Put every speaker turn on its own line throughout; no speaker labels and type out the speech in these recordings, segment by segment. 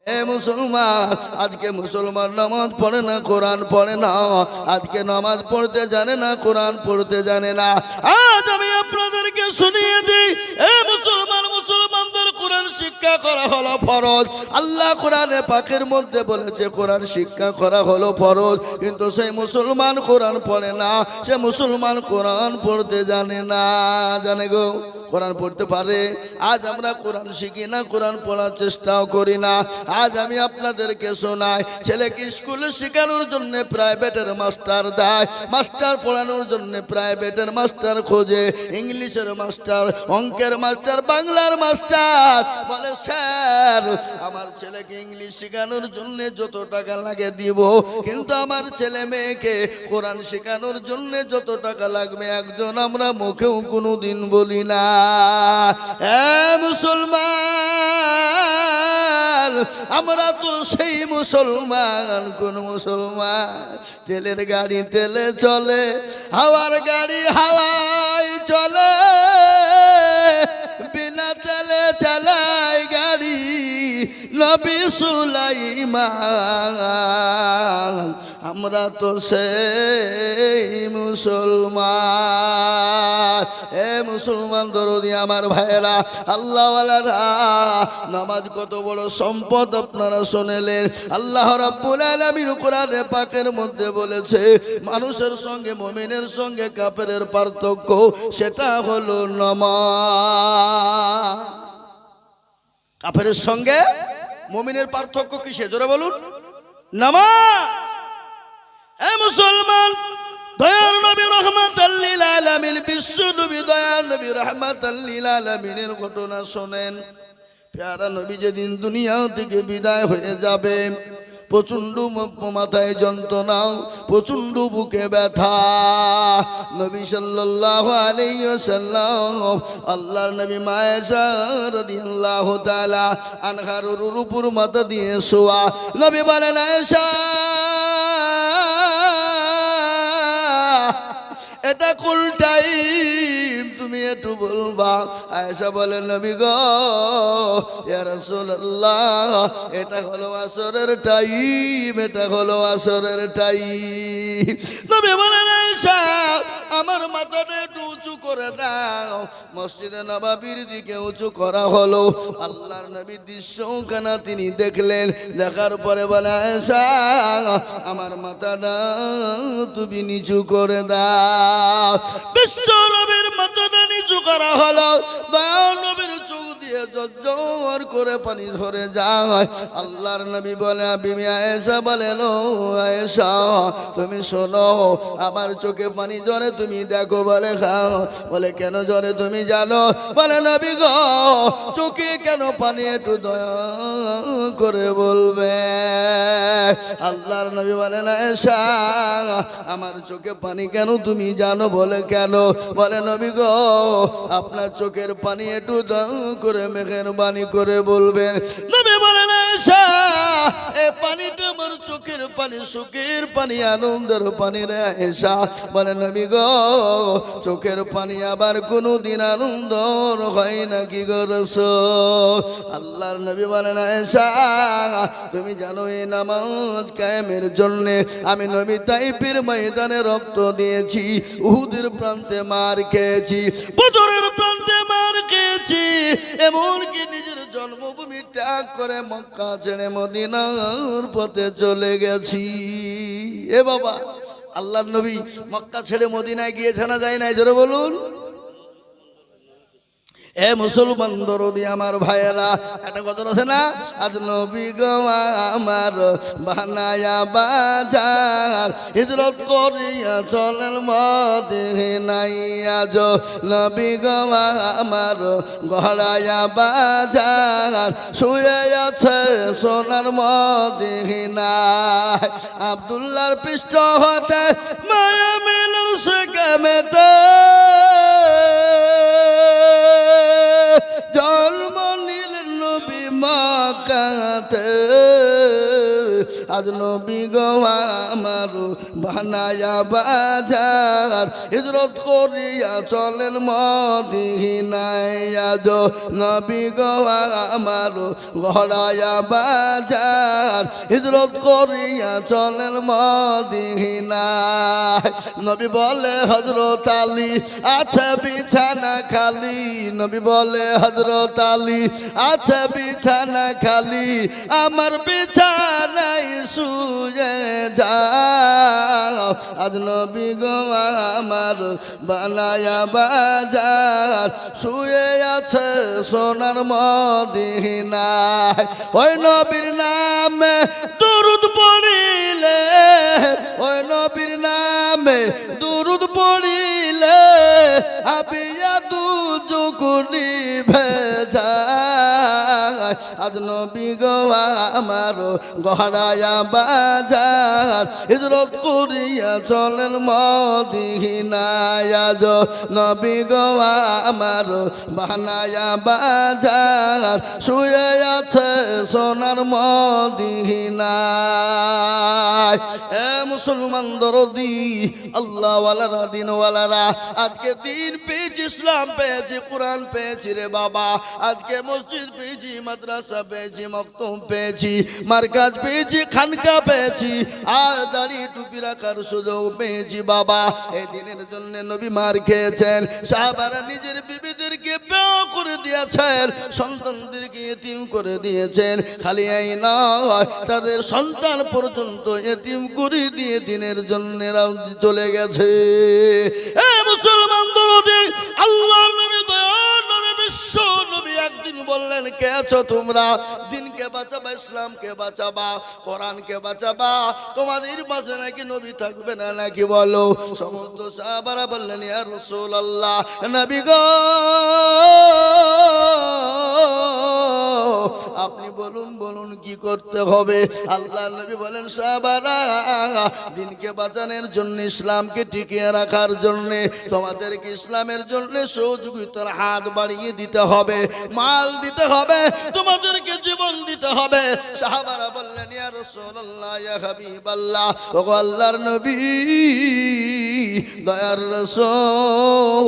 এ মুসলমান, আজকে মুসলমান নামাজ পড়ে না, কোরআন পড়ে না। আজকে নামাজ পড়তে জানে না, কোরআন পড়তে জানে না। আজ আমি আপনাদেরকে শুনিয়ে দিই, এ মুসলমান, মুসলমানদের কোরআন শিক্ষা করা হলো ফরজ। আল্লাহ কোরআনে পাকের মধ্যে বলেছে কোরআন শিক্ষা করা হলো ফরজ, কিন্তু সেই মুসলমান কোরআন পড়ে না, সে মুসলমান কোরআন পড়তে জানে না। জানে গো, কোরআন পড়তে পারে। আজ আমরা কোরআন শিখি না, কোরআন পড়ার চেষ্টাও করি না। আজ আমি আপনাদেরকে শোনাই, ছেলেকে স্কুলে শেখানোর জন্য প্রাইভেটের মাস্টার দেয়, মাস্টার পড়ানোর জন্য প্রাইভেটের মাস্টার খোঁজে, ইংলিশের মাস্টার, অঙ্কের মাস্টার, বাংলার মাস্টার। বলে স্যার, আমার ছেলেকে ইংলিশ শেখানোর জন্য যত টাকা লাগে দিব, কিন্তু আমার ছেলে মেয়েকে কোরআন শেখানোর জন্য যত টাকা লাগবে একজন আমরা মুখেও কোনোদিন বলি না। মুসলমান, আমরা তো সেই মুসলমান, কোন মুসলমান তেলের গাড়ি তেলে চলে, হাওয়ার গাড়ি হাওয়ায় চলে, বিনা তেলে চালায় গাড়ি নবী সুলাইমান। আমরা তো সেই মুসলমান। এ মুসলমান দরদি আমার ভাইরা, আল্লাহওয়ালারা, নামাজ কত বড় সম্পদ আপনারা শুনলেন। আল্লাহ রাব্বুল আলামিন কোরআনে পাকের মধ্যে বলেছে মানুষের সঙ্গে মুমিনের সঙ্গে কাফেরের পার্থক্য, সেটা হলো নামাজ। কাফেরের সঙ্গে মুমিনের পার্থক্য কিসে? জোরে বলুন। নামাজ। এ মুসলমান, দয়ার নবী রাহমাতাল লিল আলামিন, বিশ্ব নবী দয়ার নবী রাহমাতাল লিল আলামিনের ঘটনা শোনেন। প্যারা নবী যেদিন দুনিয়া থেকে বিদায় হয়ে যাবে, প্রচন্ড মাথায় যন্ত্রণা, প্রচন্ড বুকে ব্যথা। নবী সাল্লাল্লাহু আলাইহি ওয়াসাল্লাম, আল্লাহর নবী মা আয়েশা রাদিয়াল্লাহু তাআলা আনহার উপর মাথা দিয়ে শোয়া। নবী বলেন, আয়েশা, এটা কোন টাইম তুমি একটু বলবা? আয়েশা বলেন, নবী গো, ইয়া রাসূলুল্লাহ, এটা হলো আসরের টাইম, এটা হলো আসরের টাইম। নবী বলেন, আয়েশা, আমার মাথাটা একটু উঁচু করে দাও। মসজিদে নববীর দিকে উঁচু করা হলো। আল্লাহর নবী দৃশ্যখানা তিনি দেখলেন, দেখার পরে বলে, আয়েশা, আমার মাথাটা তুমি নিচু করে দাও। বিশ্ব নবীর মাথাটা নিচু করা হলো। দয়ার নবীর চোখ দিয়ে ঝরঝর করে পানি ঝরে যায়। আল্লাহর নবী বলে, বিবি আয়েশা বলেন, ও আয়েশা, তুমি শোনো, আমার চোখে পানি ঝরে, তুমি দেখো। বলে, খাও। বলে, কেন ঝরে তুমি জানো? বলে, নবী গো, চোখে কেন পানি একটু দয়া করে বলবে। আল্লাহর নবী বলেন, আয়েশা, আমার চোখে পানি কেন তুমি জানো? বলে, কেন? বলে, নবী গো, আপনার চোখের পানি একটু দয়া করে মেহেরবানি করে বলবেন। নবী বলেন, আয়েশা, এই পানিটা আমার চোখের পানি, সুখের পানি, আনন্দের পানি রে আয়েশা। বলে, নবী গো, চোখের পানি আবার কোনোদিন আনন্দ হয় নাকি গো রাসূল? আল্লাহর নবী বলেন, আয়েশা, তুমি জানো এই নামাজ কায়েমের জন্য আমি নবী তাইফের ময়দানে রক্ত দিয়েছি, উহুদের প্রান্তে মার খেয়েছি, বদরের প্রান্তে মার খেয়েছি, এমনকি নিজের জন্মভূমি ত্যাগ করে মক্কা ছেড়ে মদিনার পথে চলে গেছি। এ বাবা, আল্লাহর নবী মক্কা ছেড়ে মদিনায় গিয়েছে না যায় নাই? জোরে বলুন। এ মুসলমান দরদি আমার ভাইয়েরা, একটা কথা আছে না, আজ নবী গো আমার বানায়া বাজার, হিজরত করিয়া চলেন মদিনায়। আজ নবী গো আমার গড়ায়া বাজার, শুয়ে আছে সোনার মদিনায়। আব্দুল্লাহর পৃষ্ঠ হতে মায়া মিলন সেকেমেতে জন্ম নিলেন নবী মক্কাতে। আজ নবী গো আমার বানায়া বাজার হিজরত করিয়া চলেন মদিনায় আজ নবী গো আমার গড়ায়া বাজার হিজরত করিয়া চলেন মদিনায় নবী বলে হযরত আলী আছে বিছানা খালি নবী বলে হযরত আলী আছে বিছানা খালি আমার বিছানায় শুয়ে যাও আজ নবী গো আমার বানায়া বাজার শুয়ে আছে সোনার মদিনায় ওই নবীর নামে দুরূদ পড়িলে ওই নবীর নামে দুরূদ পড়িলে আবিয়া দুজুকুনি ভেজায় আজ নবী গো আমার গড়ায়া বাজার হিজরত করিয়া চলেন মদিনায় আজ নবী গো আমার বানায়া বাজার শুয়ে আছে সোনার মদিনায় এ মুসলমান দরদি আল্লাহ ওয়ালারা দিন ওয়ালারা আজকে দিন পেয়েছি ইসলাম পেয়েছি কোরআন পেয়েছি রে বাবা আজকে মসজিদ পেয়েছি মাদ্রাসা পেয়েছি মক্তব পেয়েছি মার্কাজ পেয়েছি খানকা পেয়েছি আর দাড়ি টুপি রাখার সুযোগ পেয়েছি বাবা এই দিনের জন্য নবী মার খেয়েছেন সাহাবারা নিজের বিবিদেরকে বিয়ে করে দিয়েছেন সন্তানদেরকে এতিম করে দিয়েছেন খালি এই নয় তাদের সন্তান পর্যন্ত এতিম করে দিয়ে দিনের জন্য চলে গেছে এ মুসলমান দরদি আল্লাহ নবী দয়ার নবী বিশ্ব নবী একদিন বললেন কে আছো তোমরা দিনকে বাঁচাবা ইসলামকে বাঁচাবা কোরআনকে বাঁচাবা তোমাদের মাঝে নাকি নবী থাকবে না নাকি বলো সমস্ত সাহাবারা বললেন ইয়া রাসূলুল্লাহ নবী গো আপনি বলুন বলুন কি করতে হবে আল্লাহ নবী বলেন সাহাবারা দিনকে বাঁচানোর জন্য ইসলামকে টিকিয়ে রাখার জন্য তোমাদেরকে ইসলামের জন্য সহযোগিতার হাত বাড়িয়ে দিতে হবে মাল দিতে হবে তোমাদেরকে জীবন দিতে হবে সাহাবারা বললেন ইয়া রাসূলুল্লাহ ইয়া হাবিবাল্লাহ ওগো আল্লাহর নবী দয়ার রাসূল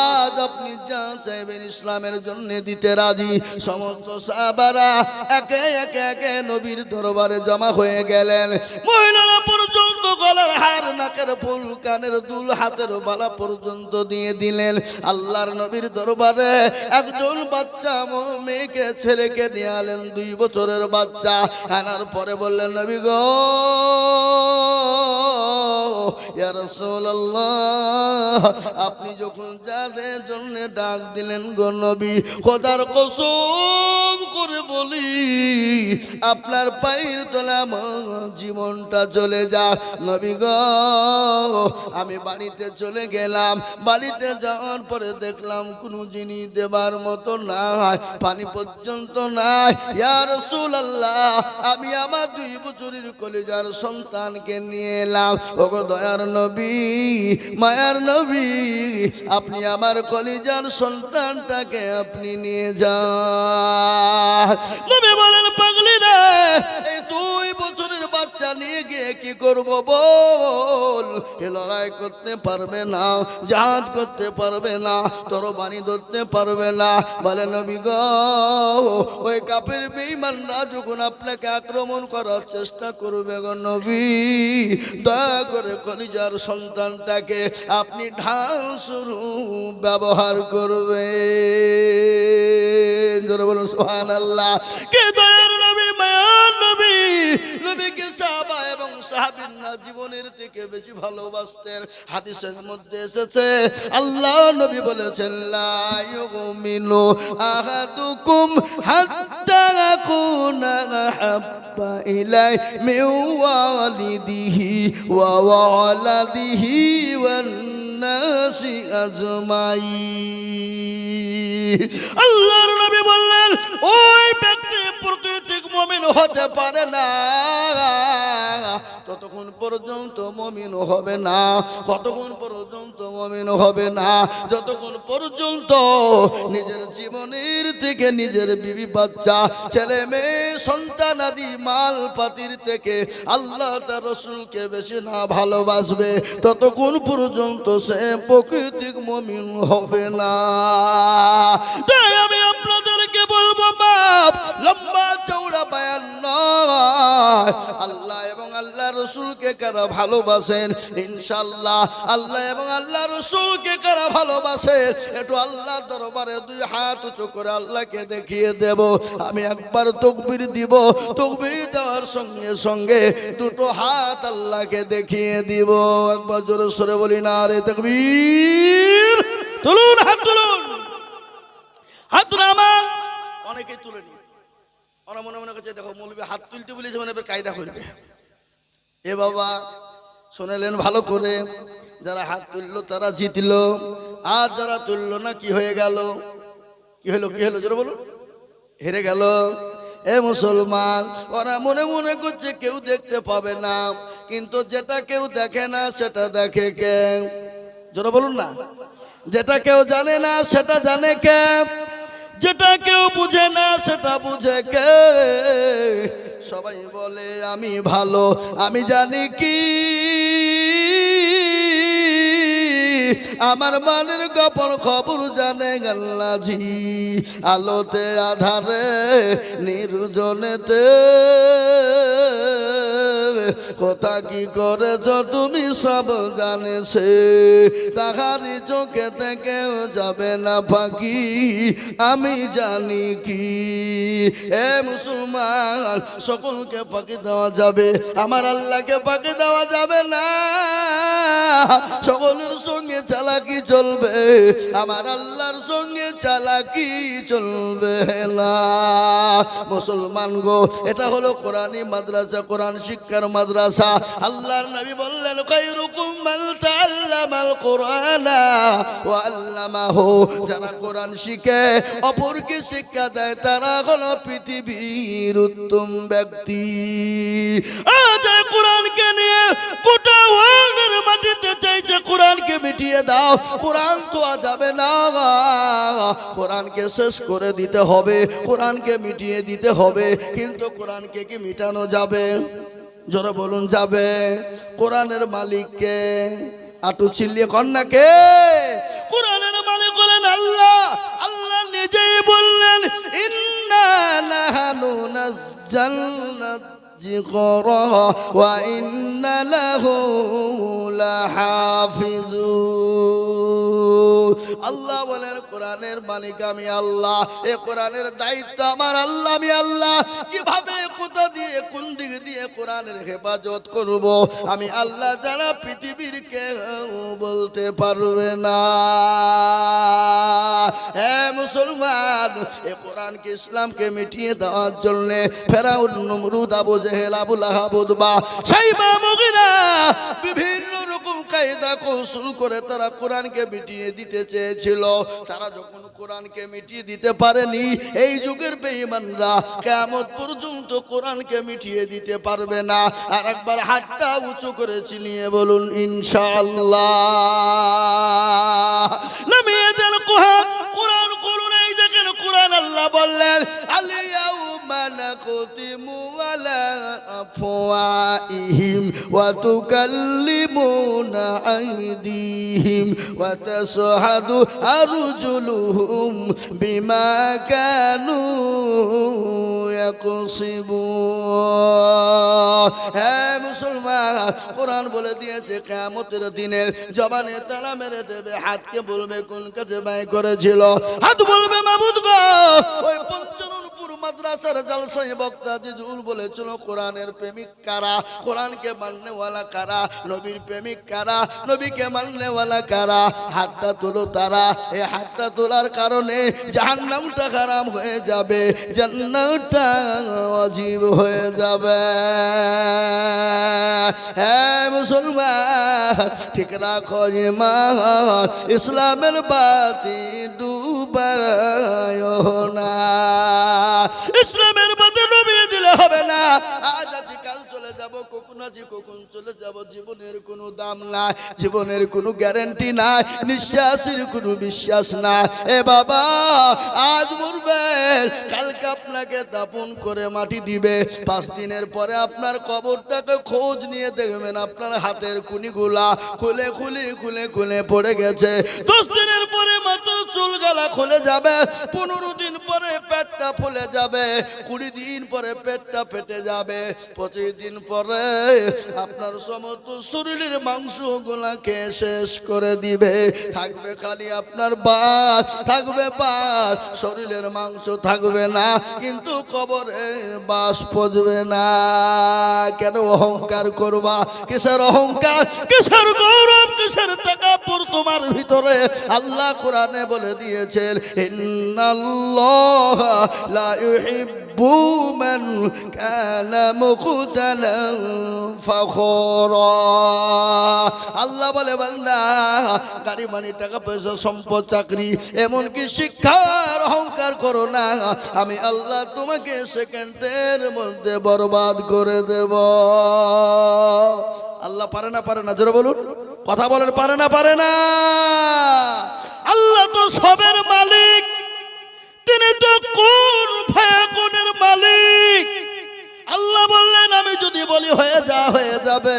আজ আপনি যা চাইবেন ইসলামের জন্য দিতে রাজি সমস্ত সাহাবারা একে একে একে নবীর দরবারে জমা হয়ে গেলেন মহিলারা পর্যন্ত গলার হার নাকের ফুল কানের দুল হাতের বালা পর্যন্ত দিয়ে দিলেন আল্লাহর নবীর দরবারে একজন বাচ্চা মেয়েকে ছেলেকে নিয়ে আলেন 2 বছরের বাচ্চা আনার পরে বললেন নবী গো ইয়া রাসূলুল্লাহ আপনি যখন যাদের জন্য ডাক দিলেন গো নবী খোদার কসম করে বলি আপনার পায়ের তলা আমার জীবনটা চলে যাক নবী গো আমি বাড়িতে চলে গেলাম বাড়িতে যাওয়ার পরে দেখলাম কোনো জিনিস দেবার মতো নাই পানি পর্যন্ত নাই ইয়া রাসূলুল্লাহ আমি আমার 2 বছরের কলিজার সন্তানকে নিয়ে এলাম ওগো দয়ার নবী মায়ার নবী আপনি আমার কলিজার সন্তানটাকে আপনি নিয়ে যান নবী বলেন পাগলি রে এই 2 বছরের বাচ্চা নিয়ে গিয়ে কি করব বল এ লড়াই করতে পারবে না জাহাজ করতে পারবে না তরবারি ধরতে পারবে না বলে নবী গো ওই কাফের বেঈমানরা যখন আপনাকে আক্রমণ করার চেষ্টা করবে গো নবী দয়া করে কলিজার সন্তানটাকে আপনি ঢাল স্বরূপ ব্যবহার করবেন জোরে বলুন সুবহানাল্লাহ কে দয়ার নবী মায়ার নবী নবীকে সাহাবা এবং সাহাবীরা জীবনের থেকে বেশি ভালোবাসতেন হাদিসের মধ্যে এসেছে আল্লাহ নবী বলেছেন লা ইউমিনু আহাদুকুম হাত্তা আকুনা হাব্বা ইলাই মিন ওয়ালিদিহি ওয়া ওয়ালাদিহি ওয়ান নাসি আজমাইন আল্লাহর নবী বললেন ওই ব্যক্তি প্রতিটি মুমিন হতে পারে না ততক্ষণ পর্যন্ত মুমিন হবে না। কতক্ষণ পর্যন্ত মুমিন হবে না? যতক্ষণ পর্যন্ত নিজের জীবনের থেকে, নিজের বিবি বাচ্চা, ছেলে মেয়ে, সন্তান আদি মাল পাতির থেকে আল্লাহ তার রসুলকে বেশি না ভালোবাসবে, ততক্ষণ পর্যন্ত সে প্রকৃতিক মুমিন হবে না। তাই আমি আপনাদেরকে বলবো, বাপ লম্বা চৌড়া বায়ান নয়, আল্লাহ এবং আল্লাহ রসুলকে কারা ভালোবাসেন, ইনশাআল্লাহ আল্লাহ এবং আল্লাহ রসুলকে কারা ভালোবাসেন, একটু আল্লাহ দরবারে দুই হাত উঁচু করে আল্লাহকে দেখিয়ে দেব। আমি একবার তাকবীর দিব, তাকবীর দেওয়ার সঙ্গে সঙ্গে দুটো হাত আল্লাহকে দেখিয়ে দিব। একবার জোরে সরে বলি না রে তাকবীর। তুলুন হাত, তুলুন হাত, তুলে আমার অনেকেই তুলেনি। ওরা মনে মনে করছে দেখো মৌলবী হাত তুলতে বলেছে মানে এবার কায়দা করবে। এ বাবা শুনেলেন ভালো করে, যারা হাত তুললো তারা জিতলো, আর যারা তুললো না কি হয়ে গেল? কি হলো? কি হলো জোরে বলো? হেরে গেল। এ মুসলমান, ওরা মনে মনে করছে কেউ দেখতে পাবে না, কিন্তু যেটা কেউ দেখে না সেটা দেখে কে? জোরে বলুন না। যেটা কেউ জানে না সেটা জানে কে? যেটা কেউ বুঝে না সেটা বুঝে কে? সবাই বলে আমি ভালো, আমি জানি কি আমার মানের গোপন খবর জানে আল্লাহজি। আলোতে আধারে নির্জনেতে কথা কি করেছ তুমি সব জানেছে, তাহারি চোখে থেকেও যাবে না ফাঁকি, আমি জানি কি। এ মুসলমান, সকলকে ফাঁকি দেওয়া যাবে, আমার আল্লাহকে ফাঁকি দেওয়া যাবে না। সকলের সঙ্গে চালাকি চলবে, আমার আল্লাহর সঙ্গে চালাকি চলবে না। মুসলমান গো, এটা হলো কোরআনী মাদ্রাসা, কোরআন শিক্ষার মাদ্রাসা। আল্লাহর নবী বললেন খায়রুকুম মান তাআল্লামাল কুরআনা ওয়া আল্লামাহু, যারা কোরআন শিখে অপরকে শিক্ষা দেয় তারা হলো পৃথিবীর উত্তম ব্যক্তি। আজ কোরআনকে নিয়ে গোটা ওয়ার্ল্ডের মাটিতে চাইছে কোরআনকে মিটিয়ে দাও। কোরআন তো যাবে না, কোরআনকে শেষ করে দিতে হবে, কোরআনকে মিটিয়ে দিতে হবে। কিন্তু কোরআনকে কি মিটানো যাবে? জোরে বলুন যাবে? কোরআনের মালিককে আটু চিল্লিয়ে কন্যাকে? কোরআনের মালিক বলেন আল্লাহ। আল্লাহ নিজেই বললেন ইন্না নাহনু নাযালনা যিকরা ওয়া ইন্না লাহু লাহাফিজুন। আল্লাহ বলেন কোরআনের মালিক আমি আল্লাহ, এ কোরআনের দায়িত্ব আমার আল্লাহ, আমি আল্লাহ। কিভাবে, কোথা দিয়ে, কোন দিক দিয়ে কোরআনের হেফাজত করব আমি আল্লাহ যারা পৃথিবীর কেউ বলতে পারবে না। হে মুসলমান, এ কোরআনকে ইসলামকে মিটিয়ে দেওয়ার জন্য ফেরাউন, নমরুদ, আবু জেহেল, আবু লাহাব, উতবা, শাইবা, মুগিরা বিভিন্ন রকম কায়দা কৌশল করে তারা কোরআনকে মিটিয়ে দিতে চেয়েছিল। তারা যখন কোরআনকে মিটিয়ে দিতে পারেনি, এই যুগের বেঈমানরা কিয়ামত পর্যন্ত কোরআনকে মিটিয়ে দিতে পারবে না। আর একবার হাতটা উঁচু করে চিনিয়ে বলুন ইনশাআল্লাহ। নামিয়ে দেন কোরআন করুন। এই দেখেন কোরআন আল্লাহ বললেন আল-ইয়াউমা নাখতিমু আলা আফওয়াহিহিম ওয়া তুকাল্লিমুনা আইদিহিম ওয়া তাশহাদু আরজুলুহুম বিমা কানু ইয়াকসিবুন। হে মুসলমান, কোরআন বলে দিয়েছে কিয়ামতের দিনের জবানে তালা মেরে দেবে, হাতকে বলবে কোন কাজে ব্যয় করেছিল। হাত বলবে মাবুদ গো, ওই পঞ্চরণপুর মাদ্রাসার জালসায় বক্তা জিজুর বলেছিল কোরআনের প্রেমিক কারা, কোরআনকে মাননেওয়ালা কারা, নবীর প্রেমিক কারা, নবীকে মাননেওয়ালা কারা। হাতটা তোলো তারা। এই হাতটা তোলার কারণে জাহান্নামটা হারাম হয়ে যাবে, জান্নাতটা ওয়াজিব হয়ে যাবে। হ্যাঁ মুসলমান, ঠিক রাখো ঈমান, ইসলামের বাতি ডুবায়ো না। ইসলামের বাতি ডুবিয়ে দিলে দিতে হবে না। আজ আছি কাল চলে যাব, কখন আছি কখন চলে যাব, জীবনের কোনো দাম নাই, জীবনের কোনো গ্যারান্টি নাই, নিঃশ্বাসের কোনো বিশ্বাস নাই। এ বাবা, আজ মরবেন, কালকে আপনাকে দাফন করে মাটি দিবে। 5 দিনের পরে আপনার কবরটাকে খোঁজ নিয়ে দেখবেন আপনার হাতের কুনিগুলা খুলে খুলে খুলে খুলে পড়ে গেছে। 10 দিনের পরে মাত্র চুল গালা খুলে যাবে, 15 দিন পরে পেটটা ফুলে যাবে, 20 দিন পরে পেটটা ফেটে যাবে, 25 দিন পরে আপনার সমস্ত শরীরের মাংসগুলাকে শেষ করে দিবে। থাকবে খালি আপনার বাত, থাকবে বাত, শরীরের মাংস থাকবে না, কিন্তু কবরে বাস পচবে না। কেন অহংকার করবা? কিসের অহংকার, কিসের গৌরব, কিসের তাকাব্বুর তোমার ভিতরে? আল্লাহ কোরআনে বলে দিয়েছেন, ইন্নাল্লাহা লা ইউহিব্বু মান কানা মুখতালান ফাখুরা। আল্লাহ বলে, বান্দা, গাড়ি বাড়ি টাকা পয়সা সম্পদ চাকরি এমনকি শিক্ষার অহংকার করো না, আমি আল্লাহ তোমাকে সেকেন্ডের মধ্যে বরবাদ করে দেব। আল্লাহ পারে না? পারে না? জোরে বলুন, কথা বলেন, পারে না? পারে না? আল্লাহ তো সবের মালিক, তিনি তো কোন ফায়াকুনের মালিক। আল্লাহ বললেন, আমি যদি বলি হয়ে যা, হয়ে যাবে।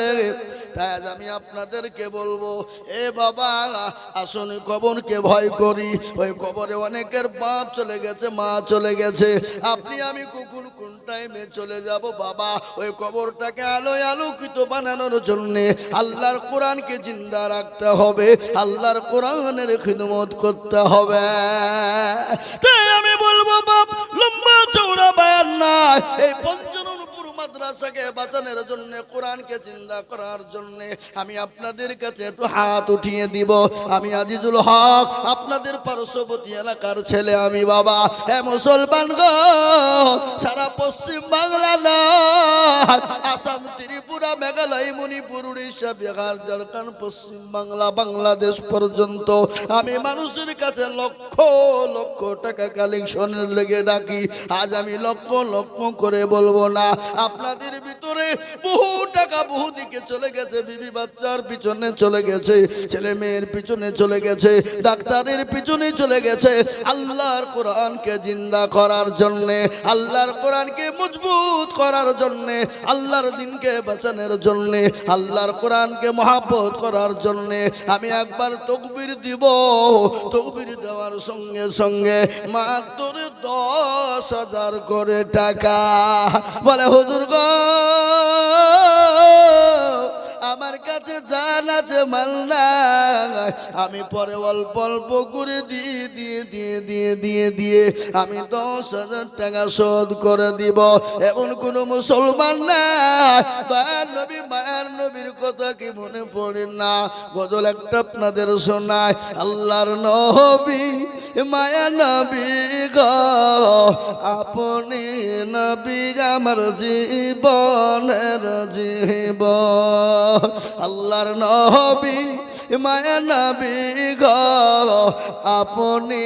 তাই আজ আমি আপনাদেরকে বলবো, এ বাবা, আসুন কবরকে ভয় করি। ওই কবরে অনেকের বাপ চলে গেছে, মা চলে গেছে, আপনি আমি কখন কোন টাইমে চলে যাব। বাবা, ওই কবরটাকে আলোয় আলোকিত বানানোর জন্য আল্লাহর কোরআনকে জিন্দা রাখতে হবে, আল্লাহর কোরআনের খিদমত করতে হবে। তাই আমি বলবো, বাপ, লম্বা চৌড়া বায়ান না, এই পঞ্চনপুর মাদ্রাসাকে বাঁচানোর জন্য, কোরআনকে জিন্দা করার জন্য আমি আপনাদের কাছে একটু হাত উঠিয়ে দিব। আমি আজিজুল হক, আপনাদের পার্শ্ববর্তী এলাকার ছেলে আমি। বাবা, হে মুসলমান গো, সারা পশ্চিম বাংলা না, আসাম, ত্রিপুরা, মেঘালয়, মণিপুর, উড়িষ্যা, বিহার, ঝাড়খণ্ড, পশ্চিম বাংলা, বাংলাদেশ পর্যন্ত আমি মানুষের কাছে লক্ষ লক্ষ টাকা কালেকশনের লেগে ডাকি। আজ আমি লক্ষ লক্ষ করে বলবো না, আপনাদের ভিতরে বহু টাকা বহু দিকে চলে গেছে, বিবি বাচ্চার পিছনে চলে গেছে, ছেলে মেয়ের পিছনে চলে গেছে, ডাক্তারের পিছনে চলে গেছে। আল্লাহর কোরআনকে জিন্দা করার জন্যে, আল্লাহর কোরআনকে মজবুত করার জন্যে, আল্লাহর দিনকে বাঁচানোর জন্যে, আল্লাহর কোরআনকে মহব্বত করার জন্যে আমি একবার তাকবীর দিব। তাকবীর দেওয়ার সঙ্গে সঙ্গে মাত্র 10,000 করে টাকা। বলে, হুজুর গো, আমার কাছে জান আছে, মাল নাই, আমি পরে অল্প অল্প করে দিয়ে দিয়ে দিয়ে দিয়ে দিয়ে দিয়ে আমি 10,000 টাকা শোধ করে দিব। এমন কোন মুসলমান না, দয়ার নবী মায়ার নবীর কথা কি মনে পড়ে না? গজল একটা আপনাদের শোনায়, আল্লাহর নবী মায়া নবী গো, আপনি নবী আমার জীবনের জীবন। আল্লাহর নবী মায়া নবী গো, আপনি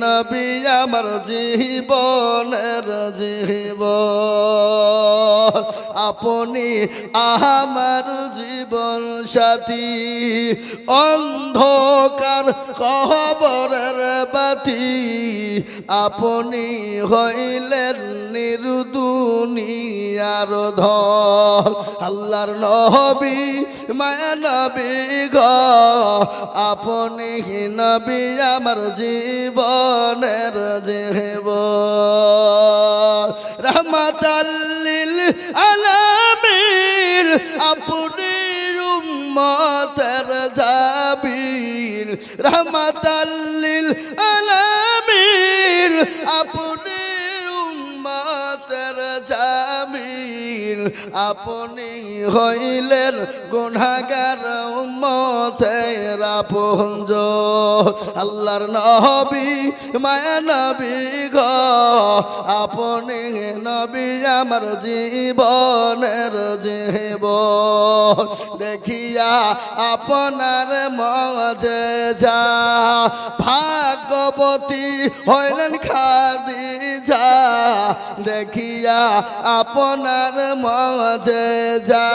নবী আমার জীবনের জীবন। আপনি আমার জীবন সাথী, অন্ধকার কবরের বাতি, আপনি হইলেন নির্দুনিয়ার ধন। আল্লাহর নবী মায়া নবী গো, আপনি নবী আমার জীবনের জীবন। রহমাতাল লিল আলামিন, আপনি উম্মতের জাবির। রহমাতাল লিল আলামিন, আপনি উম্মতের জামিল। আপনি হইলেন গুনাহগার উম্মতের আপনজন। আল্লাহর নবী মায়া নবী গো, আপনি নবী আমার জীবনের জীবন। দেখিয়া আপনার মুজিজা ভাগ্যবতী হইলেন খাদিজা। দেখিয়া আপনার মুজিজা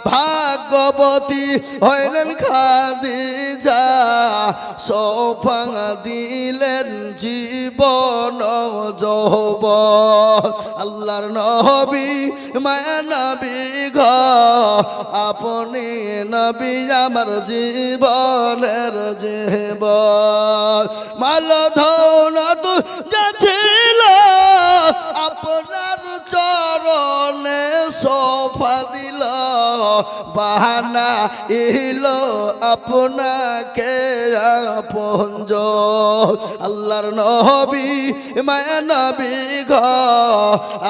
ভাগ্যবতী হইলেন খাদিজা। সৌভাগ্য দিলেন জীবন যৌবন। আল্লাহর নবী মায়া নবী গো, আপনি নবী আমার জীবনের জীবন। মাল ধন ছিল আপনার চরণে সোফা দিল, বাহানা ইলো আপনাকে আপনজন। আল্লাহর নবী মায়া নবী গো,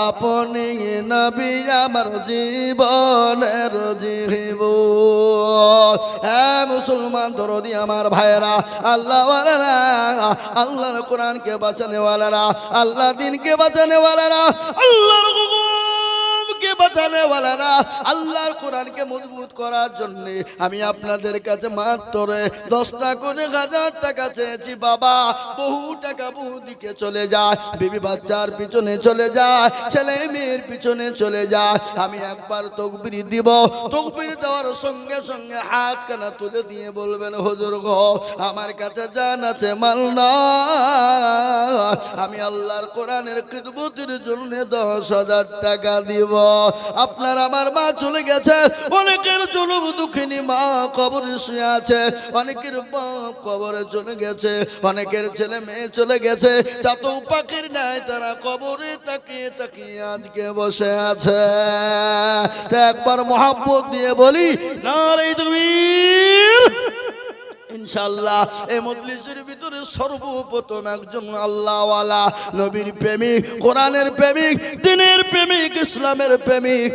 আপনি নবী আমার জীবনের জীবন। হ্যাঁ মুসলমান দরদি আমার ভাইরা, আল্লাহ ওয়ালারা, আল্লাহর কোরআনকে বাঁচানে ওয়ালারা, আল্লাহ দিনকে বাঁচানে ওয়ালারা, আল্লাহর কে বাঁচানে ওয়ালারা, আল্লাহর কোরআনকে মজবুত করার জন্য আমি আপনাদের কাছে মাত্র 10টা করে 1000 টাকা চেয়েছি। বাবা বহু টাকা বহু দিকে চলে যায়, বিবি বাচ্চার পিছনে চলে যায়, ছেলে মেয়ের পিছনে চলে যায়। আমি একবার তাকবীর দিব, তাকবীর দেওয়ার সঙ্গে সঙ্গে হাত কানা তুলে দিয়ে বলবেন হুজুর গো আমার কাছে জান আছে মাল না, আমি আল্লাহর কোরআনের খিদমতের জন্য 10,000 টাকা দিব। আপনার আমার মা চলে গেছে, অনেকের জনম দুঃখিনী মা কবরে শুয়ে আছে, অনেকের বাপ কবরে চলে গেছে, অনেকের ছেলে মেয়ে চলে গেছে, চাতক পাখির নাই তারা কবরে তাকিয়ে তাকিয়ে আজকে বসে আছে। একবার মহব্বত দিয়ে বলি নারে তাকবীর। ইনশাআল্লাহ এই মজলিসের ভিতরে সর্বপ্রথম একজন আল্লাহওয়ালা, নবীর প্রেমিক, কোরআনের প্রেমিক, দ্বীনের প্রেমিক, ইসলামের প্রেমিক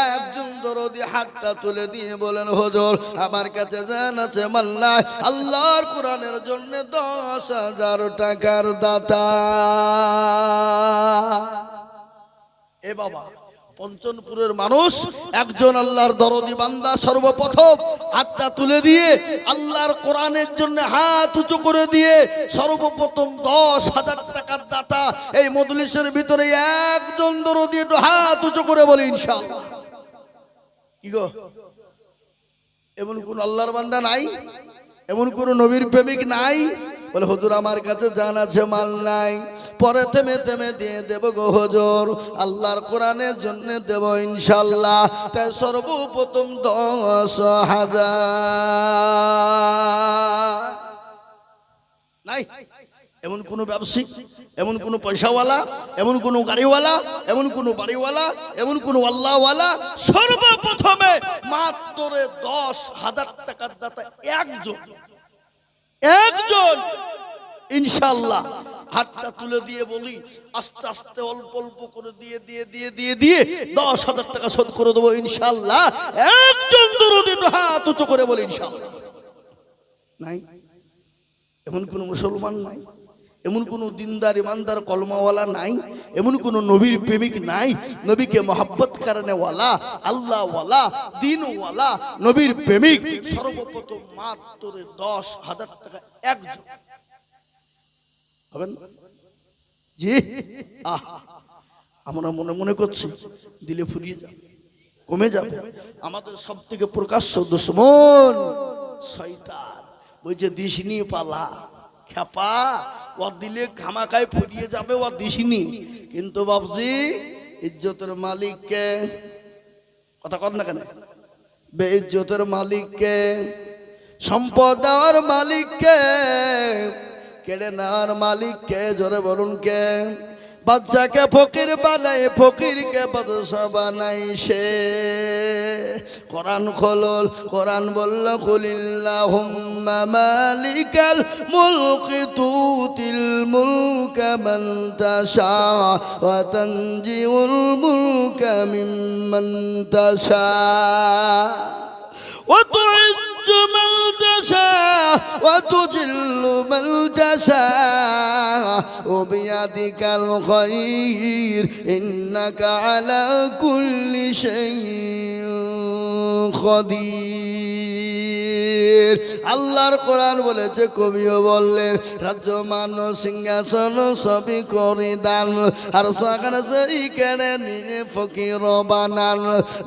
একজন দরদি হাতটা তুলে দিয়ে বলেন হুজুর আমার কাছে জান আছে মাল্লা, আল্লাহর কোরআনের জন্য 10,000 টাকার দাতা। এ বাবা পঞ্চনপুরের মানুষ একজন আল্লাহর দরদি বান্দা সর্বপ্রথম হাতটা তুলে দিয়ে আল্লাহর কোরআনের জন্য হাত উঁচু করে দিয়ে সর্বপ্রথম 10,000 টাকার দাতা এই মজলিসের ভিতরে একজন দরদি একটু হাত উঁচু করে বলি ইনশাআল্লাহ। কি গো এমন কোন আল্লাহর বান্দা নাই, এমন কোন নবীর প্রেমিক নাই? বলে হুজুর আমার কাছে জান আছে মাল নাই, পরে থেমে থেমে দিয়ে দেব গো হুজুর, আল্লাহর কোরআনের জন্য দেব ইনশাআল্লাহ। তাই সর্বপ্রথম 10,000 নাই এমন কোন ব্যবসায়ী, এমন কোন পয়সাওয়ালা, এমন কোন গাড়িওয়ালা, এমন কোন বাড়িওয়ালা, এমন কোন আল্লাহওয়ালা, সর্বপ্রথমে মাত্র 10,000 টাকার দাতা একজন একজন ইনশাআল্লাহ। হাতটা তুলে দিয়ে বলি আস্তে আস্তে অল্প অল্প করে দিয়ে দিয়ে দিয়ে দিয়ে দিয়ে 10,000 টাকা শোধ করে দেবো ইনশাআল্লাহ। একজন দরদি হাত উঁচু করে বলি ইনশাআল্লাহ। নাই এমন কোন মুসলমান নাই, এমন কোন দিনদার ইমানদার কলমাওয়ালা নাই, এমন কোন নবীর প্রেমিক নাই, নবীকে মহব্বত করেনেওয়ালা, আল্লাহওয়ালা, দিনওয়ালা, নবীর প্রেমিক সর্বপ্রথম মাত্র 10,000 টাকা একজন হবেন জি। আমরা মনে মনে করছি দিলে ফুরিয়ে যাবে, কমে যাবে। আমাদের সব থেকে প্রকাশ্য দুশমন শয়তান বলছে দিস নি পালা খেপা, ও দিলে খামাকায় ফুরিয়ে যাবে, ও দিসনি। কিন্তু বাবজি ইজ্জতের মালিককে কথা কর না কেন, বেইজ্জতের মালিককে, সম্পদ দেওয়ার মালিককে, কেড়ে নেওয়ার মালিককে, জোরে বলুন কে? বাচ্চাকে ফকির বানাই ফকিরকে বাদশা বানাই সে কোরআন খোলল কোরআন বলল কুলিল্লাহুম্মা মালিকাল মুলকি তুতিল মুলকা মান তাশা ওয়া তানজিউল মুলকা মিম্মান তাশা ওয়া তুইজ্জু মান তাশা وتجل من تشاء وبيدك الخير إنك على كل شيء قدير আল্লাহর কোরআন বলেছে কবিও বললেন রাজ্য মান সিংহাসন সবই করে দান আর সাগর সরি কেড়ে নিয়ে ফকির বানান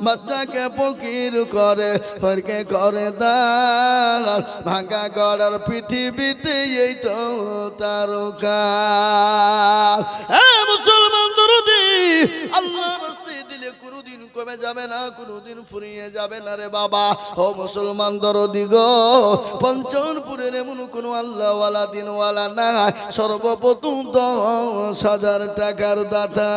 বাচ্চাকে ফকির করে ফরকে করে দান ভাঙা গড়ার পৃথিবীতে এই তো তারকা মুসলমান দরদি আল্লাহ রাস্তায় দিলে কোনোদিন কমে যাবে না কোনোদিন ফুরিয়ে যাবে না রে বাবা ও মুসলমান দরদি গো পঞ্চরপুরের এমন কোনো আল্লাহওয়ালা দিনওয়ালা না সর্বপ্রথম 10,000 টাকার দাতা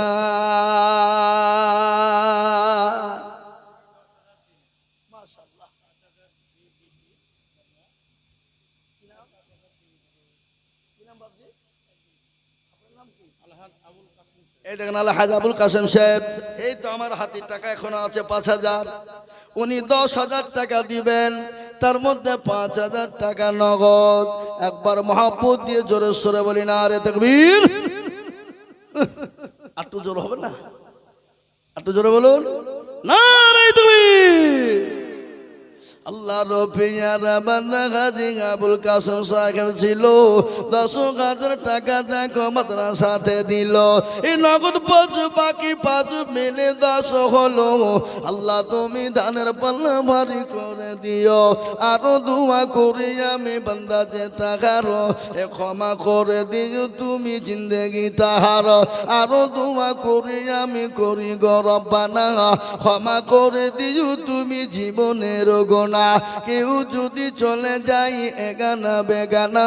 এই দেখেন আলহাজ আবুল কাসেম সাহেব এই তো আমার হাতে টাকা এখনো আছে 5,000 উনি 10,000 টাকা দিবেন তার মধ্যে 5,000 টাকা নগদ একবার মহব্বত দিয়ে জোরে সোরে বলি না রে তাকবীর আর তো জোর হবে না আর তো জোরে বলুন না রে তাকবীর আল্লাহর পিয়ারা বান্দা গাজী আবুল কাসেম সাহেব ছিল 10,000 টাকা দেখো মাদ্রাসাতে দিল এই নগদ 5 বাকি 5 মিলে 10 হলো আল্লাহ তুমি দানের পাল্লা ভারী করে দিও আরো দোয়া করি আমি বান্দা যে তাহার এ ক্ষমা করে দিও তুমি জিন্দেগি তাহার আরো দোয়া করি আমি করি গো রব্বানা ক্ষমা করে দিও তুমি জীবনের গুনাহ কেউ যদি চলে যাই এগানা বেগানা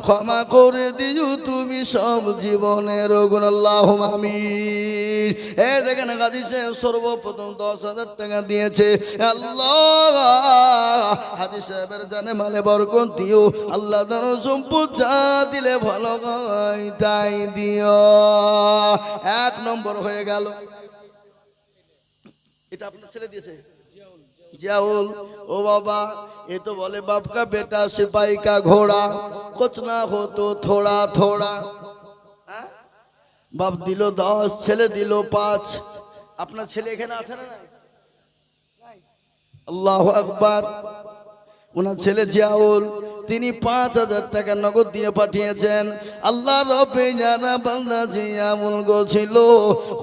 ক্ষমা করে দিও তুমি সব জীবনের গুণ আল্লাহুম্মা আমিন এই দেখেন গাজী সাহেব সর্বপ্রথম 10,000 টাকা দিয়েছে আল্লাহ হাজী সাহেবের জানে মালে বরকত দিও আল্লাহ ধর সম্পদ যা দিলে ভালো হয় তাই দিও 1 নম্বর হয়ে গেল এটা আপনার ছেলে দিয়েছে जियाउल ओ बाबा ये तो बोले बाप का बेटा सिपाही का घोड़ा कुछ ना हो तो थोड़ा थोड़ा बाप दिलो 10 छेले दिलो 5 अपना छेले এখানে আছে না আল্লাহু আকবার ওনার ছেলে জিয়াউল তিনি 5,000 টাকা নগদ দিয়ে পাঠিয়েছেন আল্লাহ রবে জানা বান্দা জিয়াউল গো ছিল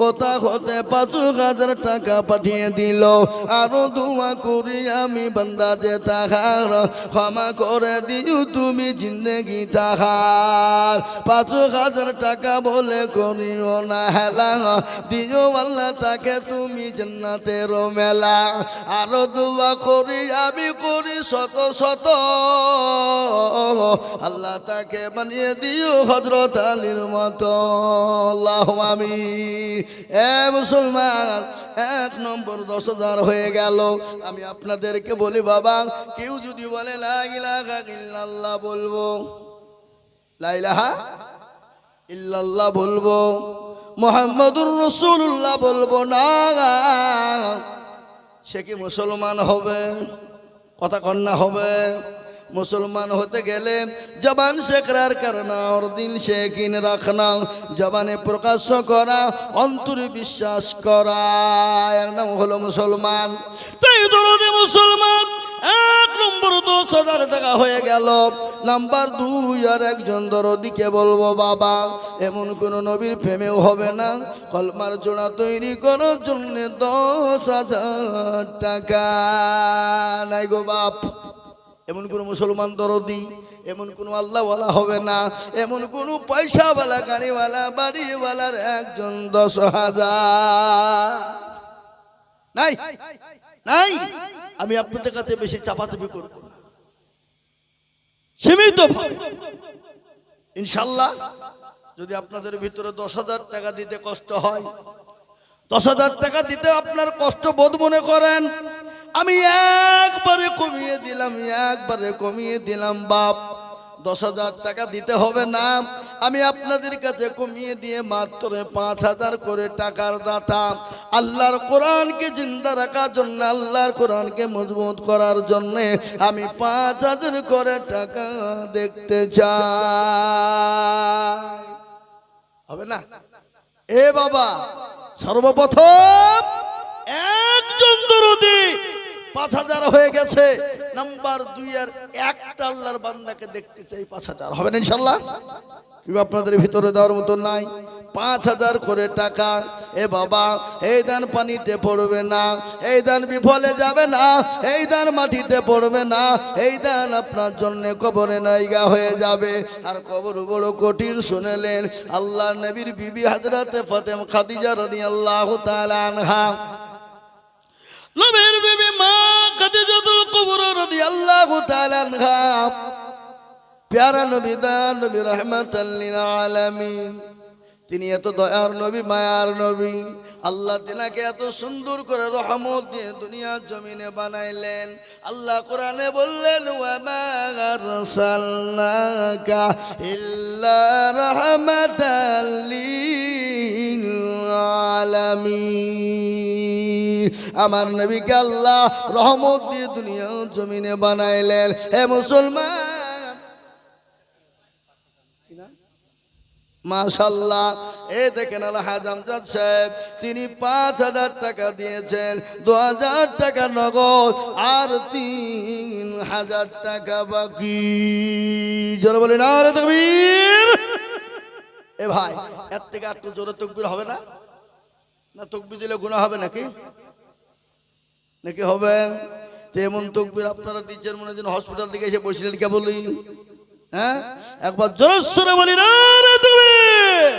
কথা হতে 5,000 টাকা পাঠিয়ে দিল আরো দোয়া করি আমি বান্দা যে তাহার ক্ষমা করে দিও তুমি জিন্দেগি তাহার 5,000 টাকা বলে করিও না হেলা দিও আল্লাহ তাকে তুমি জান্নাতের মেলা আরো দোয়া করি আমি করি শত শত আল্লাহ তাকে বানিয়ে দিও হযরত আলীর মতো আল্লাহুম্মা আমিন এ মুসলমান 1 নম্বর 10,000 হয়ে গেল আমি আপনাদেরকে বলি বাবা কেউ যদি বলে লা ইলাহা ইল্লাল্লাহ বলবো লা ইলাহা ইল্লাল্লাহ বলবো মুহাম্মাদুর রাসূলুল্লাহ বলবো না সে কি মুসলমান হবে কথা কন্যা হবে मुसलमान होते गेले जबान से इकरार करना और दिल से यकीन रखना जबाने प्रकाश करा अंतरे विश्वास करा एर नाम हलो मुसलमान ताई दरदे मुसलमान 1 নম্বর 10,000 টাকা হয়ে গেল নাম্বার 2 আর একজন দরদিকে বলবো বাবা এমন কোন নবীর প্রেমেও হবে না কলমার জোড়া তৈরি করার জন্য 10,000 টাকা নাই গো বাপ এমন কোন মুসলমান দরদি এমন কোন আল্লাহওয়ালা হবে না এমন কোন পয়সাওয়ালা গাড়িওয়ালা বাড়িওয়ালার একজন 10,000 নাই নাই আমি আপনাদের কাছে বেশি চাপাচাপি করব না সীমিত ইনশাআল্লাহ যদি আপনাদের ভিতরে 10,000 টাকা দিতে কষ্ট হয়, 10,000 টাকা দিতে আপনার কষ্ট বোধ মনে করেন, আমি একবারে কমিয়ে দিলাম বাপ, 10,000 টাকা দিতে হবে না, আমি আপনাদের কাছে কমিয়ে দিয়ে মাত্র 5,000 করে টাকার দাতা। আল্লাহর কোরআনকে জিন্দা রাখার জন্য, আল্লাহর কোরআনকে মজবুত করার জন্য আমি 5,000 করে টাকা দেখতে চাই। হবে না? এ বাবা, সর্বপ্রথম একজন দরদি 5,000 হয়ে গেছে, নাম্বার 2 এর একটা আল্লাহর বান্দাকে দেখতে চাই 5,000। হবে না ইনশাআল্লাহ? কিন্তু আপনাদের ভিতরে দেওয়ার মতো নাই। 5,000 করে টাকা। এ বাবা, এই দান পানিতে পড়বে না, এই দান বিফলে যাবে না, এই দান মাটিতে পড়বে না, এই দান আপনার জন্য কবরে নাইগা হয়ে যাবে। আর কবর বড় কঠিন শুনেলেন আল্লাহ নবীর বিবি হযরতে ফাতেমা খাদিজা রাদিয়াল্লাহু তাআলা আনহা, নবীর বিবি মা খাদিজাতুল কুবরা রাদিয়াল্লাহু তাআলা আনহা, প্যারা নবী, দয়ার নবী, রাহমাতাল লিল আলামিন। তিনি এত দয়ার নবী, মায়ার নবী। আল্লাহ তিনাকে এত সুন্দর করে রহমত দিয়ে দুনিয়ার জমিনে বানাইলেন। আল্লাহ কোরআনে বললেন, ওয়া মা আরসালনাকা ইল্লা রাহমাতাল লিল আলামিন। আমার নবীকে আল্লাহ রহমত দিয়ে দুনিয়ার জমিনে বানাইলেন। হে মুসলমান, মাশাআল্লাহ, এই দেখেন আলহাজ আমজাদ সাহেব, তিনি 5,000 টাকা দিয়েছেন, 2,000 টাকা নগদ আর 3,000 টাকা বাকি। জোরে বলেন নারে তাকবীর। এ ভাই, এর থেকে একটু জোরে তাকবীর হবে না? না তাকবীর দিলে গুনাহ হবে নাকি? নাকি হবে? তেমন তাকবীর আপনারা দিচ্ছেন মনে হয় হসপিটাল থেকে এসে বসলেন কে বলি। হ্যাঁ, একবার জোরে সরে বলি নারে তাকবীর।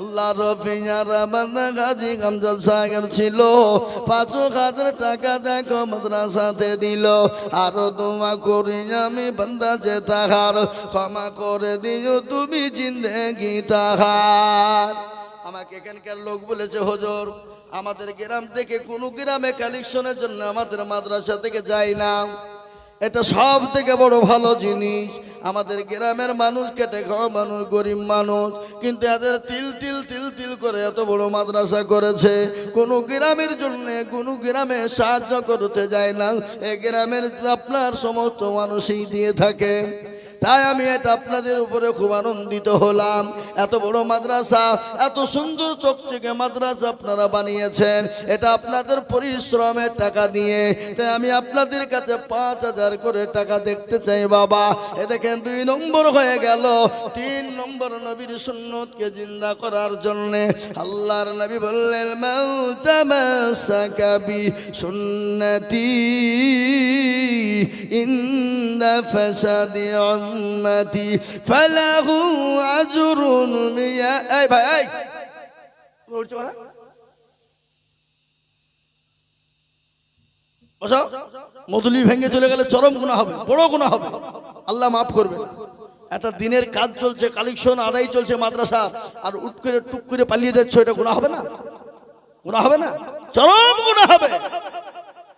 আল্লাহ রফিয়া রাবানা গাজী আমজাদ সাহেব ছিল, 5,000 টাকা দেখো মাদ্রাসাতে দিল। আরো দোয়া করি আমি বান্দা যে তাহার, ক্ষমা করে দিও তুমি জিন্দেগি তাহার। আমাকে এখানকার লোক বলেছে, হুজুর আমাদের গ্রাম থেকে কোন গ্রামে কালেকশনের জন্য আমাদের মাদ্রাসা থেকে যায় না। এটা সব থেকে বড় ভালো জিনিস। আমাদের গ্রামের মানুষ কেটে খাওয়া মানুষ, গরিব মানুষ, কিন্তু এদের তিল তিল তিল তিল করে এত বড় মাদ্রাসা করেছে। কোন গ্রামের জন্য কোন গ্রামে সাহায্য করতে যায় না, এই গ্রামের আপনার সমস্ত মানুষই দিয়ে থাকে। তাই আমি এটা আপনাদের উপরে খুব আনন্দিত হলাম। এত বড় মাদ্রাসা, এত সুন্দর চকচকে মাদ্রাসা আপনারা বানিয়েছেন, এটা আপনাদের পরিশ্রমের টাকা দিয়ে। তাই আমি আপনাদের কাছে 5,000 করে টাকা দেখতে চাই বাবা। এ দেখেন 2 নম্বর হয়ে গেল। 3 নম্বর নবীর সুন্নতকে জিন্দা করার জন্য আল্লাহর নবী বললেন, মান তামাসাকা বি সুন্নতি ইন্না ফাসাদি উম্মতি ফালাহু আজরুন মিয়া। এই ভাই, এই বলছো না বসো। মদুলি ভেঙে চলে গেলে চরম গুনাহ হবে, বড় গুনাহ হবে, আল্লাহ মাফ করবে। একটা দিনের কাজ চলছে, কালেকশন আদায় চলছে মাদ্রাসা, আর উঠ করে টুক করে পালিয়ে যাচ্ছ, এটা গুনাহ হবে না? গুনাহ হবে না? চরম গুনাহ হবে।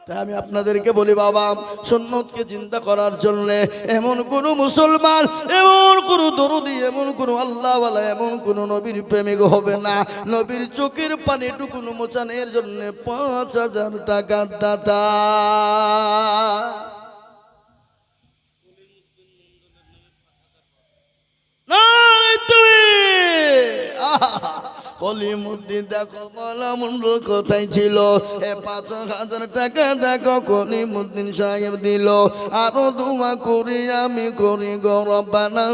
তাই আমি আপনাদেরকে বলি বাবা, সুন্নতকে জিন্দা করার জন্য এমন কোন মুসলমান, এমন কোন দরদি, এমন কোন আল্লাহওয়ালা, এমন কোন নবীর প্রেমিক হবে না নবীর চোখের পানিটুকু মোচানের জন্য 5,000 টাকার দাতা। কলিমুদ্দিন দেখো মালামুন্ডল কোথায় ছিল, এ 5,000 টাকা দেখো কলিমুদ্দিন সাহেব দিল। আরো দোয়া করি আমি করি গো রব্বানা,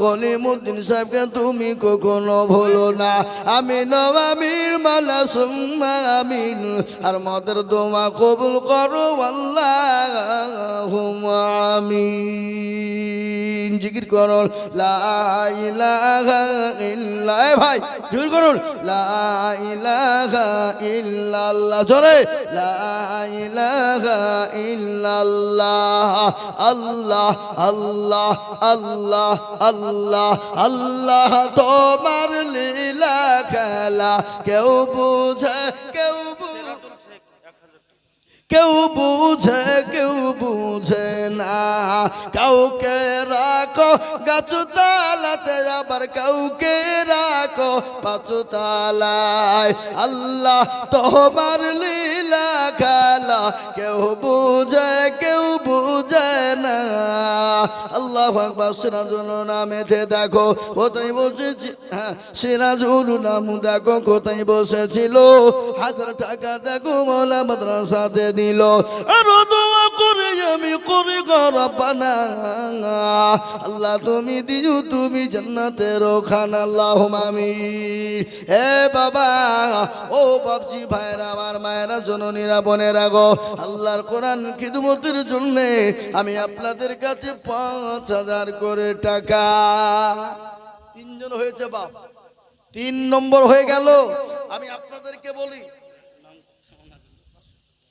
কলিমুদ্দিন সাহেবকে তুমি কখনো ভুলো না। আমিন আমিন মালা সুম্মা আমিন। আর মদের দোয়া কবুল করো আল্লাহুম্মা আমিন। জিকির করুন লা ইলাহা ইল্লা ভাই জিকির করুন লা ইলাহা ইল্লাল্লাহ জোরে লা ইলাহা ইল্লাল্লাহ আল্লাহ আল্লাহ আল্লাহ আল্লাহ আল্লাহ তোমার লীলা খেলা কেউ বুঝে কেউ বুঝে না কাউকে রাখো গাছু তালাতে আবার কাউকে রাখো পাঁচু তালায় আল্লাহ তোমার লীলা খেলা কেউ বুঝে না আল্লাহু আকবার সিরাজুল নামেতে দেখো কোথায় বসেছি হ্যাঁ সিরাজুল নাম দেখো কোথায় বসেছিল 1000 টাকা দেখো মৌলা মাদ্রাসাতে দিল আর দোয়া করে আমি করি গো রব্বানা আল্লাহ তুমি দিও তুমি জান্নাতের খানা আল্লাহুম্মা আমিন হে বাবা ও বাপজি ভাইরা আমার মায়েরা জননীরা বোনেরা গো আল্লাহর কোরআন খিদমতের জন্য আমি আপনাদের কাছে 5000 করে টাকা তিনজন হয়েছে বাপ 3 নম্বর হয়ে গেল আমি আপনাদেরকে বলি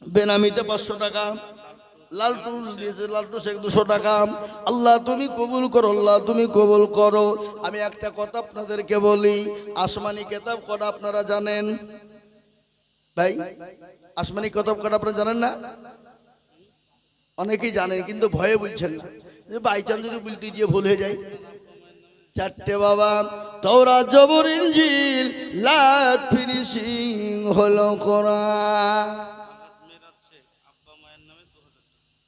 বেনামিতে 500 টাকা লালটু দিয়েছে লালটু শেখ 200 টাকা আল্লাহ তুমি কবুল করো আল্লাহ তুমি কবুল করো আমি একটা কথা আপনাদেরকে বলি আসমানি কিতাব কটা আপনারা জানেন ভাই আসমানি কিতাব কটা আপনারা জানেন না অনেকেই জানেন কিন্তু ভয়ে বলছেন না যে বাইচান্স যদি বলতে গিয়ে ভুল হয়ে যায় 4টে বাবা তাওরাত জবর ইনজিল লাট ফিনিশিং হলো কোরআন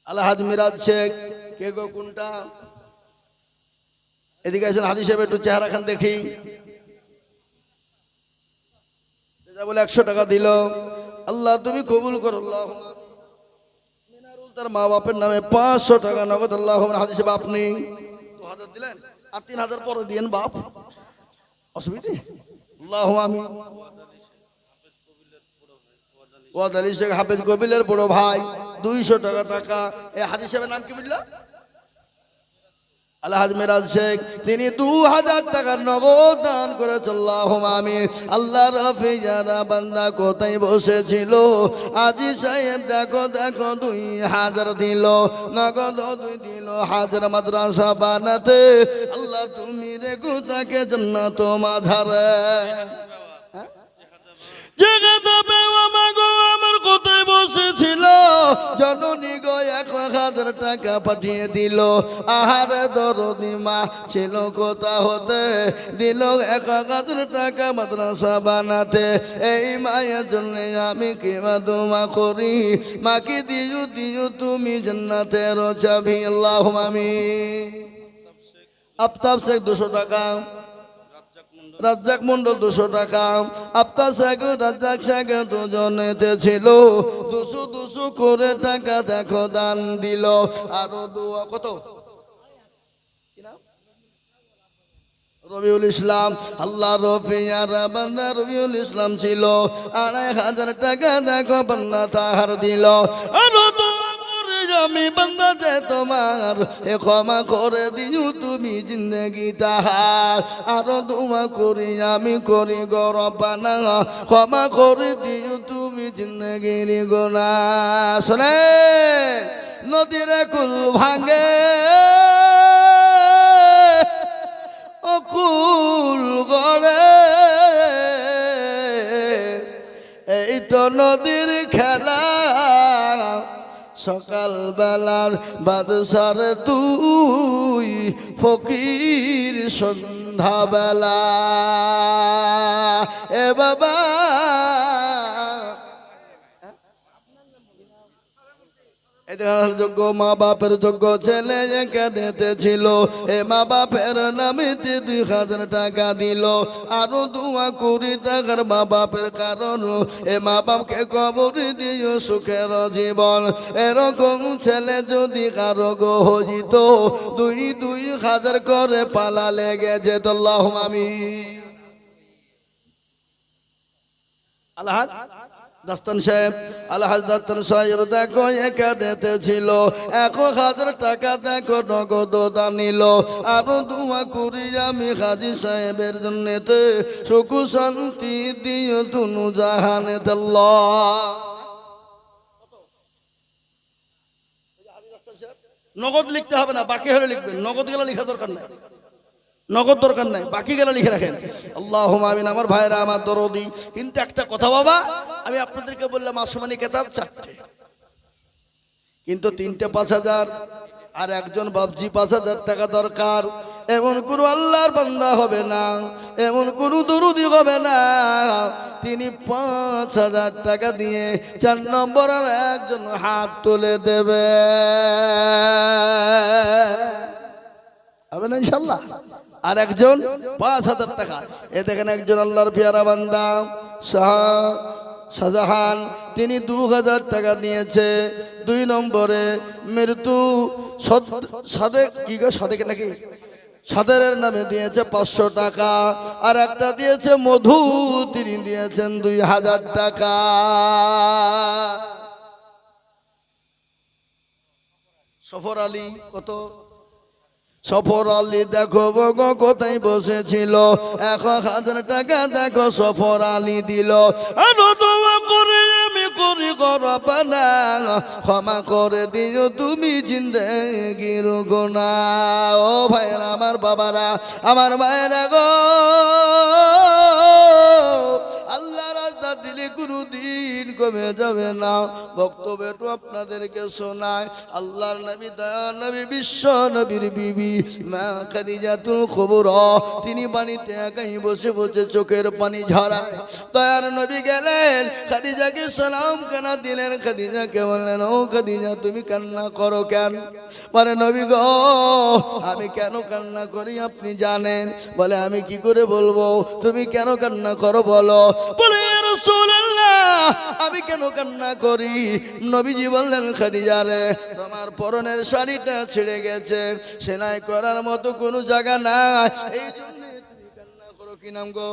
আলহাজ মিরাজ শেখ কে গো কোনটা এদিকে আসেন হাজি সাহেব একটু চেহারা খান দেখি যা বলে 100 টাকা দিল আল্লাহ তুমি কবুল করো আল্লাহুম্মা মিনারুল তার মা বাপের নামে 500 টাকা নগদ আল্লাহুম্মা হাজি সাহেব আপনি 2000 দিলেন আর 3000 পরে দিয়েন বাপ অসুবিধা আল্লাহুম্মা আমিন ওয়াদ আলী শেখ হাফেজ কবিলের বড় ভাই 200 টাকা এই হাজি সাহেবের নাম কি বলল আলহাজ মিরাজ শেখ তিনি 2000 টাকা নগদ দান করেছেন আল্লাহুম্মা আমিন আল্লাহর রাফি যারা বান্দা কোথায় বসেছিল হাজি সাহেব দেখো 2000 দিল নগদ 2 দিল হাজার মাদ্রাসা বানাতে আল্লাহ তুমি রেখো তাকে জান্নাত মাঝারে জগতে আমার কোথায় বসেছিল জননী গো 1000 টাকা পাঠিয়ে দিল আহারে দরদি মা ছিল কোথা হতে দিল 1000 টাকা মাদ্রাসা বানাতে এই মায়ের জন্য আমি কিমা দোয়া করি মাকে দিও তুমি জান্নাতের চাবি আল্লাহুম্মা আমিন আফতাব শেখ 200 টাকা রাজ্জাক মন্ডল 200 টাকা আফতাব শেখ রাজ্জাক শেখ দুজনেতে ছিল 200 করে টাকা দেখো দান দিল আরো দোয়া কত রবিউল ইসলাম আল্লাহ রফিয়ার বান্দা রবিউল ইসলাম ছিল 2500 টাকা দেখো বান্দা তাহার দিল আরো আমি বান্দা যে তোমার ক্ষমা করে দিও তুমি জিন্দগি তাহার আরো দোয়া করি আমি করি গো রব্বানা ক্ষমা করে দিও তুমি জিন্দগির গুনাহ শুনে নদীর কুল ভাঙে অকুল গড়ে এই তো নদীর খেলা সকাল বেলার বাদশার তুই ফকির সন্ধ্যা বেলা এ বাবা যোগ্য মা বাপের যোগ্য ছেলে কেঁদেতে ছিল এ মা বাপের নামেতে 2000 টাকা দিল আরো দোয়া করি টাকার মা বাপের কারণ এ মা বাপকে কবর দিও সুখের জীবন এরকম ছেলে যদি কারো গো হজিত 2000 করে পালা লেগে যেত আল্লাহুম্মা আমিন আলহাজ দাস্তান সাহেব, আলহাজ দাস্তান সাহেব দেখো এখানেতে ছিল 1000 টাকা, দেখো নগদ দান নিল। আরো দোয়া করি আমি হাজী সাহেবের জন্যতে সুখ শান্তি দিও দুনু জাহানেতে আল্লাহ। নগদ লিখতে হবে না, বাকি হলে লিখবেন। নগদ গেলে লেখা দরকার নাই, নগদ দরকার নাই, বাকি গেলে লিখে রাখেন। আল্লাহুম্মা আমিন। আমার ভাইরা, আমার দরদি। কিন্তু একটা কথা বাবা, আমি আপনাদেরকে বললাম আসমানি কেতাব 4টে, কিন্তু 3টে 5000, আর একজন বাবজি 5000 টাকা দরকার। এমন কোন আল্লাহর বান্দা হবে না, এমন কোন দরুদি হবে না, তিনি 5000 টাকা দিয়ে 4 নম্বর আর একজন হাত তুলে দেবে, হবে না ইনশাল্লাহ? আর একজন 5000 টাকা। এ দেখেন একজন আল্লাহর পেয়ারা বান্দা শাহজাহান, তিনি 2000 টাকা দিয়েছে। 2 নম্বরে মৃত্যু সাদেক, কি গো সাদেক নাকি, সাদেরের নামে দিয়েছে 500 টাকা। আর একটা দিয়েছে মধু, তিনি দিয়েছেন 2000 টাকা। সফর আলী কত? সফর আলী দেখো গো কোথায় বসেছিল, 1000 টাকা দেখো সফর আলী দিল। আরো দোয়া করে আমি করি করবানা, ক্ষমা করে দিও তুমি জিন্দেগির গুনাহ। ও ভাইরা, আমার বাবারা, আমার ভাইরা গো, আল্লাহ রাস্তা দিলে কোনদিন কমে যাবে না। বক্তব্য একটু আপনাদেরকে শোনায়। আল্লাহর নবী, দয়ার নবী, বিশ্ব নবীর বিবি মা খাদিজাতুল কুবরা, তিনি বাড়িতে একাই বসে বসে চোখের পানি ঝরায়। দয়ার নবী গেলেন, খাদিজাকে সালাম কানা দিলেন। খাদিজাকে বললেন, ও খাদিজা, তুমি কান্না করো কেন? বলে, নবী গো, আমি কেন কান্না করি আপনি জানেন? বলে, আমি কি করে বলবো, তুমি কেন কান্না করো বলো। বলে, ইয়া রাসূলুল্লাহ, আমি কেন কান্না করি? নবীজি বললেন, খাদিজা রে, তোমার পরনের শাড়িটা ছিঁড়ে গেছে, সেলাই করার মতো কোনো জায়গা নাই, এই জন্য তুমি কান্না করো। কি নাম গো?